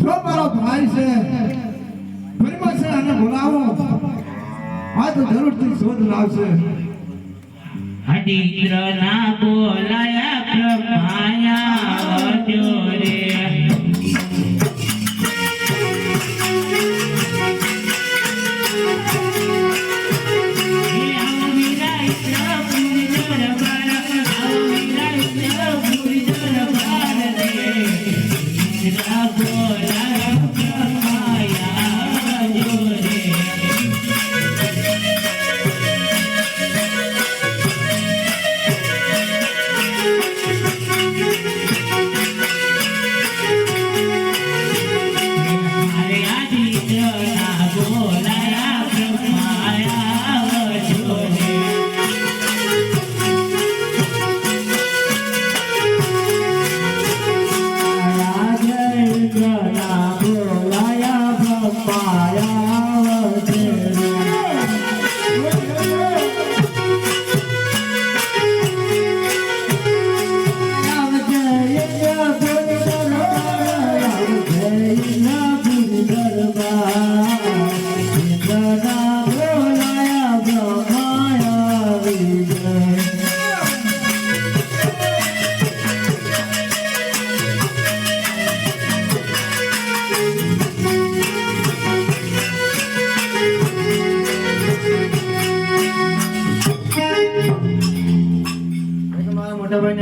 જો મારો ભાઈ છે ફરીમાં છે અને બોલાવો આ તો જરૂરથી શોધ લાવશે. હદિન્દ્ર ના બોલાયા બ્રહ્માયા વધ્યો રે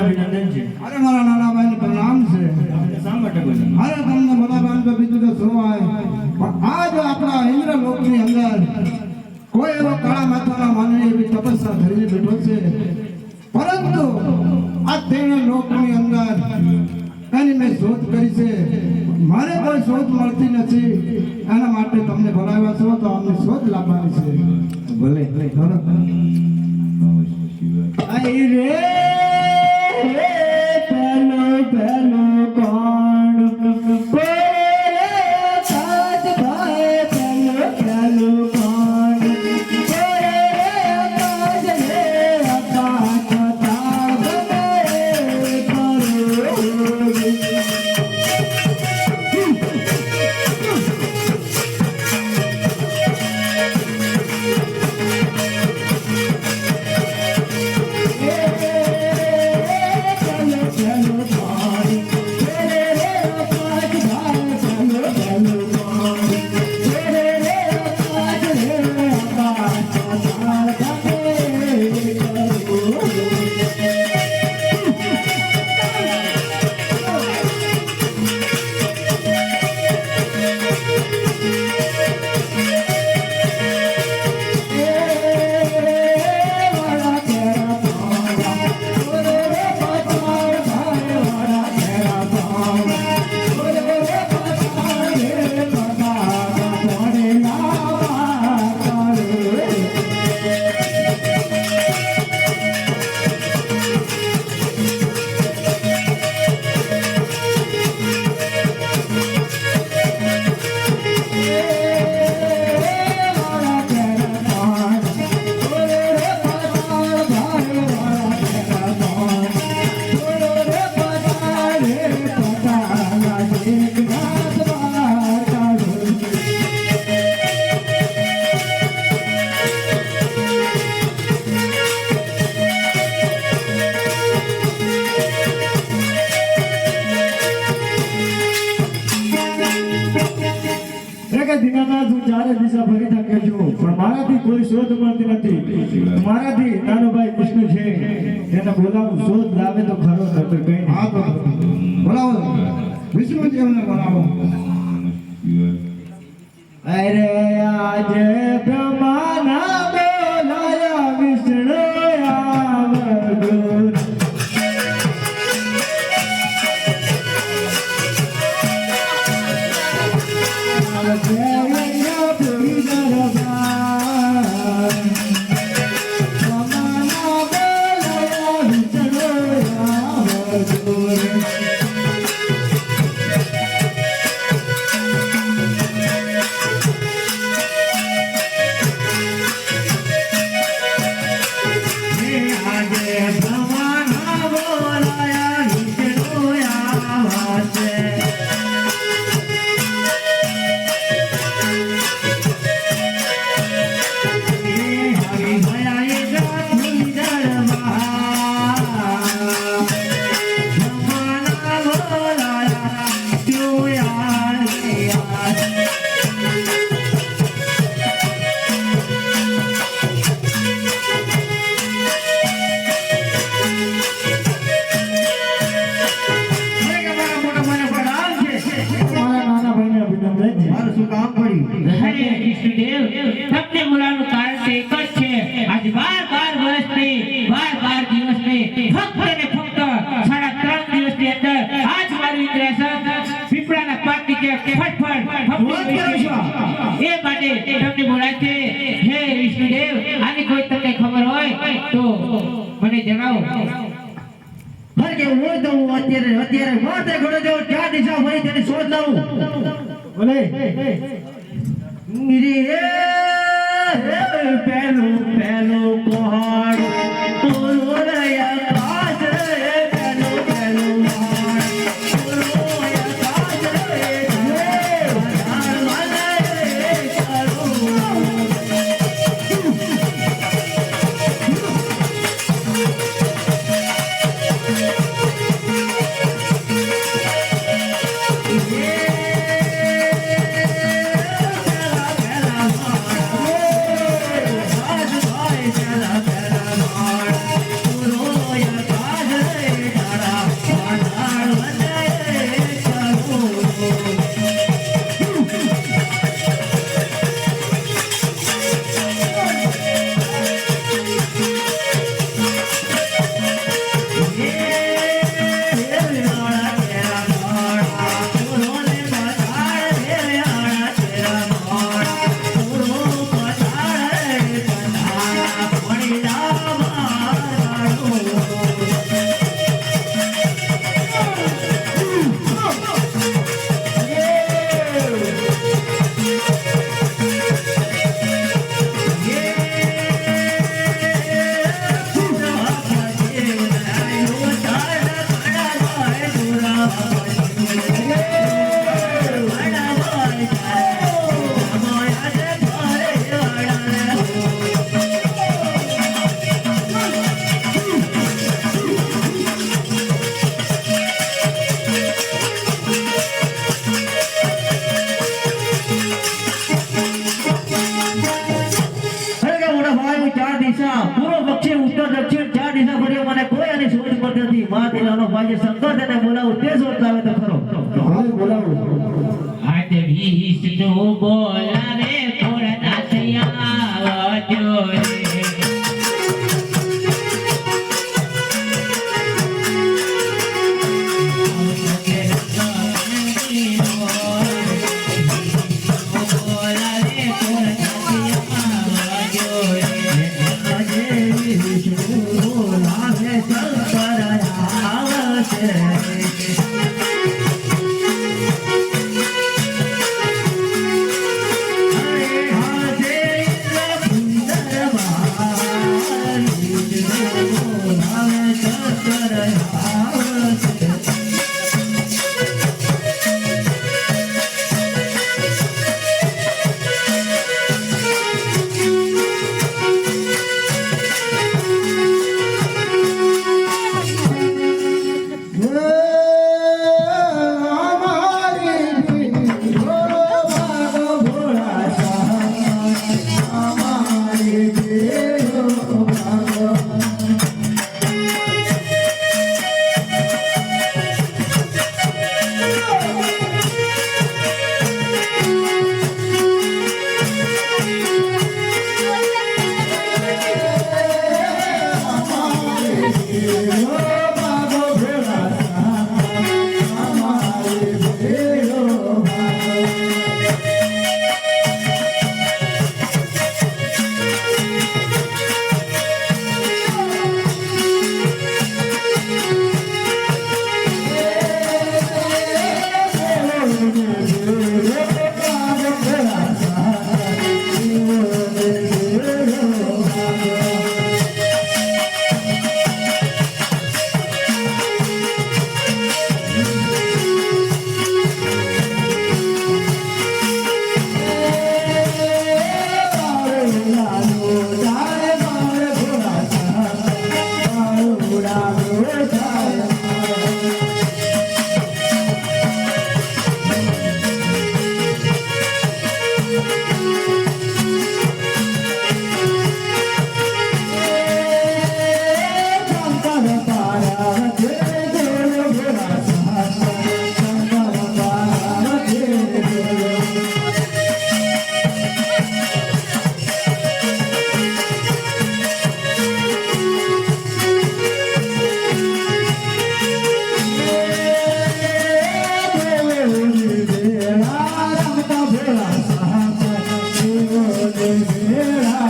અભિનંદન છે. અરે મારા નાના ભાઈ પ્રણામ છે. શા માટે બોલે? અરે તમને બધા ભાઈ તો બીજું તો શું હોય પણ આજ આપણા ઇન્દ્ર લોકની અંદર કોઈ એવો કાળા માથાના માનવી એવી તપસ્યા ધરીને બેઠો છે પરંતુ આ તેણે લોકની અંદર એની મેં શોધ કરી છે મારે કોઈ શોધ મળતી નથી એના માટે તમને બોલાવ્યા છો તો અમને શોધ લાવવાની છે. ભલે આઈ રે પેલો પેલો કોણ સાત ભાઈ પેલો પેલો કોણ મારાથી કોઈ શોધ મળતી નથી. મારાથી નાનો ભાઈ વિષ્ણુ છે એને બોલાવું શોધ લાવે તો ખરો નતો કઈ. હા તો બોલાવો વિષ્ણુજી અમને બોલાવો. અરે આજે બ્રહ્માના બોલાયા વિષ્ણુ આવજો. નંદનજી મારું શું કામ પડ્યું? હરે વિષ્ણુદેવ તમને બોલાવવાનું કારણ તો એક જ છે. આજ 12 વર્ષથી 12 દિવસથી ફક્ત ને ફક્ત 3.5 દિવસની અંદર આજ મારું ઇન્દ્રાસન પીપળાના પાટ નીચે ફટફટ એ માટે તમને બોલાય છે. હે વિષ્ણુદેવ આની કોઈ તમને ખબર હોય તો મને જણાવો. ફરક એવું હોય તો હું અત્યારે માથે ઘોડો જેવો 4 દિશા ફરી તેની શોધ લાવું. બોલે પેલું પહાડ પુરોયા કાજ રે, પેલું પહાડ પુરોયા કાજ રે, વધાર વાલે કરું. પૂર્વ પશ્ચિમ ઉત્તર દક્ષિણ 4 દિશા ફર્યો, મને કોઈ આની શોધ પડતી નથી. મા દિલાનો ભાઈ શંકર તેને બોલાવું તે શોધ લાવે તો ખરો. હાલ બોલાવો આજ વિષ્ણુ બોલાવે થોડા આવજો રે. ભોળા સહાય દેવો દે ભેળા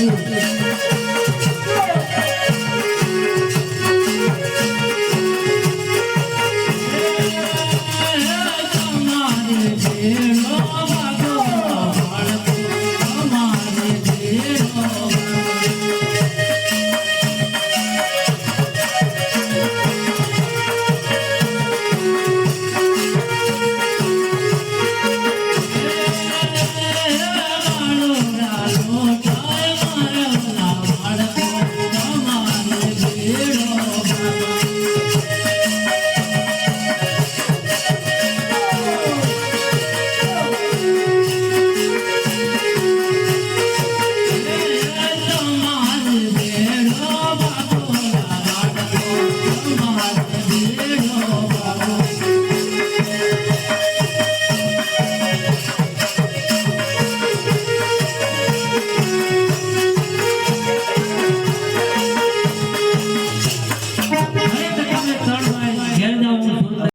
Thank you.